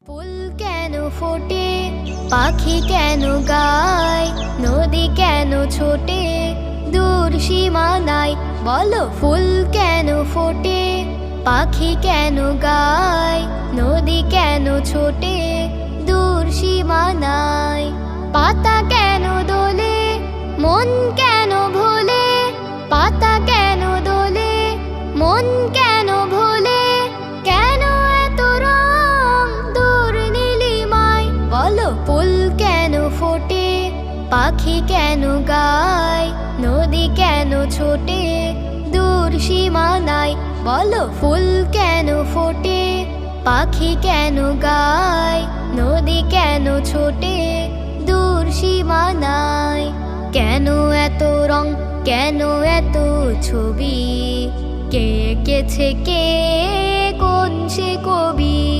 ফুল কেন ফোটে, পাখি কেন গায়, নদী কেন ছোটে দূর সীমানায়? বলো, ফুল কেন ফোটে, পাখি কেন গায়, নদী কেন ছোটে দূর সীমানায়? পাতা কেন দোলে, মন কেন ভোলে, পাতা কেন দোলে, মন কেন ভোলে, কেন এত রং দূর নীলিমায়? বলো, ফুল কেন ফোটে, পাখি কেন গায়, নদী কেন ছোটে দূর সীমানায়? বলো, ফুল কেন ফোটে, পাখি কেন গায়, নদী কেন ছোটে দূর সীমানায়? কেন এত রং, কেন এত ছবি, কে এঁকেছে কে, কোন সে কবি?